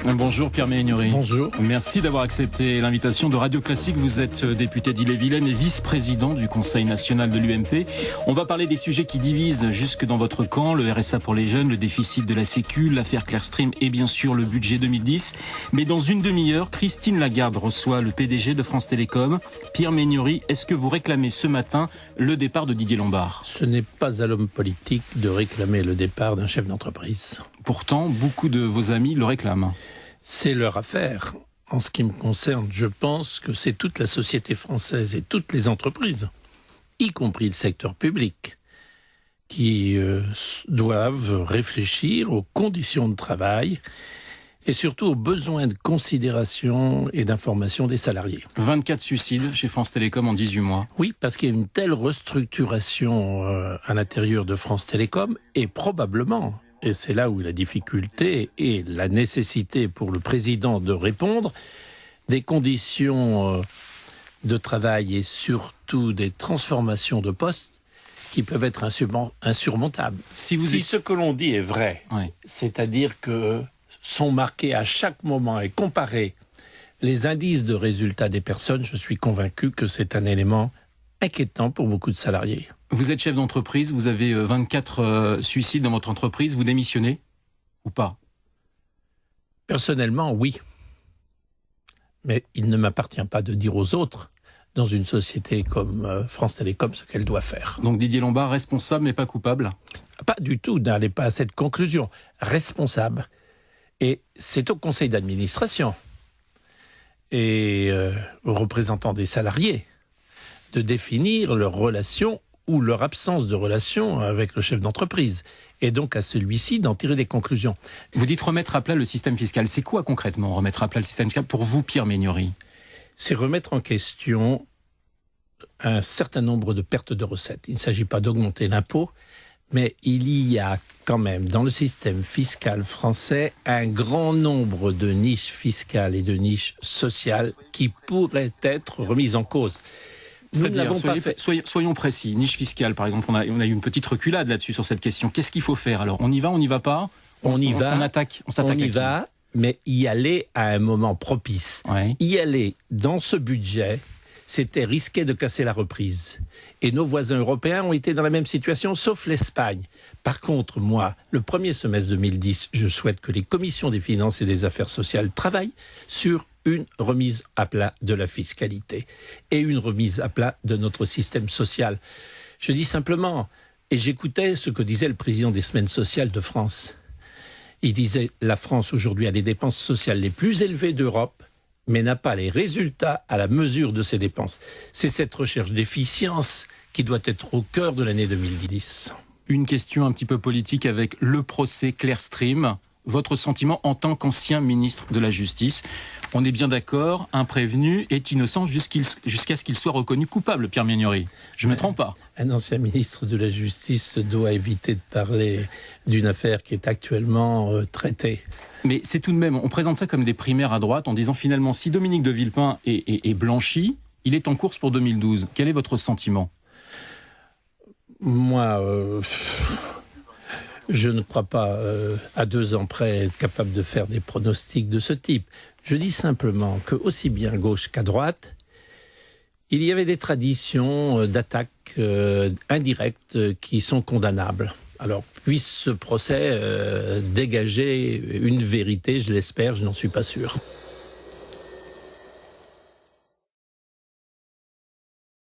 Bonjour Pierre Méhaignerie. Bonjour. Merci d'avoir accepté l'invitation de Radio Classique. Vous êtes député d'Ille-et-Vilaine et vice-président du Conseil national de l'UMP. On va parler des sujets qui divisent jusque dans votre camp, le RSA pour les jeunes, le déficit de la Sécu, l'affaire Clearstream et bien sûr le budget 2010. Mais dans une demi-heure, Christine Lagarde reçoit le PDG de France Télécom. Pierre Méhaignerie, est-ce que vous réclamez ce matin le départ de Didier Lombard ? Ce n'est pas à l'homme politique de réclamer le départ d'un chef d'entreprise. Pourtant, beaucoup de vos amis le réclament. C'est leur affaire. En ce qui me concerne, je pense que c'est toute la société française et toutes les entreprises, y compris le secteur public, qui doivent réfléchir aux conditions de travail et surtout aux besoins de considération et d'information des salariés. 24 suicides chez France Télécom en 18 mois. Oui, parce qu'il y a une telle restructuration à l'intérieur de France Télécom et probablement... Et c'est là où la difficulté et la nécessité pour le président de répondre, des conditions de travail et surtout des transformations de postes qui peuvent être insurmontables. Si ce que l'on dit est vrai, oui. C'est-à-dire que sont marqués à chaque moment et comparés les indices de résultats des personnes, je suis convaincu que c'est un élément inquiétant pour beaucoup de salariés. Vous êtes chef d'entreprise, vous avez 24 suicides dans votre entreprise, vous démissionnez ou pas ? Personnellement, oui. Mais il ne m'appartient pas de dire aux autres, dans une société comme France Télécom, ce qu'elle doit faire. Donc Didier Lombard, responsable mais pas coupable ? Pas du tout, n'allez pas à cette conclusion. Responsable. Et c'est au conseil d'administration et aux représentants des salariés de définir leur relation ou leur absence de relation avec le chef d'entreprise, et donc à celui-ci d'en tirer des conclusions. Vous dites remettre à plat le système fiscal. C'est quoi concrètement remettre à plat le système fiscal pour vous, Pierre Méhaignerie ? C'est remettre en question un certain nombre de pertes de recettes. Il ne s'agit pas d'augmenter l'impôt, mais il y a quand même dans le système fiscal français un grand nombre de niches fiscales et de niches sociales qui pourraient être remises en cause. C'est-à-dire, soyons précis, niche fiscale par exemple, on a eu une petite reculade là-dessus sur cette question. Qu'est-ce qu'il faut faire alors ? On y va, on n'y va pas ? On s'attaque on y va, mais y aller à un moment propice. Ouais. Y aller dans ce budget, c'était risquer de casser la reprise. Et nos voisins européens ont été dans la même situation, sauf l'Espagne. Par contre, moi, le premier semestre 2010, je souhaite que les commissions des finances et des affaires sociales travaillent sur une remise à plat de la fiscalité et une remise à plat de notre système social. Je dis simplement, et j'écoutais ce que disait le président des semaines sociales de France. Il disait, la France aujourd'hui a les dépenses sociales les plus élevées d'Europe, mais n'a pas les résultats à la mesure de ses dépenses. C'est cette recherche d'efficience qui doit être au cœur de l'année 2010. Une question un petit peu politique avec le procès Clearstream. Votre sentiment en tant qu'ancien ministre de la Justice. On est bien d'accord, un prévenu est innocent jusqu'à ce qu'il soit reconnu coupable, Pierre Méhaignerie. Je ne me trompe pas. Un ancien ministre de la Justice doit éviter de parler d'une affaire qui est actuellement traitée. Mais c'est tout de même, on présente ça comme des primaires à droite en disant finalement si Dominique de Villepin est blanchi, il est en course pour 2012. Quel est votre sentiment ? Moi, je ne crois pas à 2 ans près être capable de faire des pronostics de ce type. Je dis simplement que aussi bien à gauche qu'à droite, il y avait des traditions d'attaques indirectes qui sont condamnables. Alors, puisse ce procès dégager une vérité, je l'espère, je n'en suis pas sûr.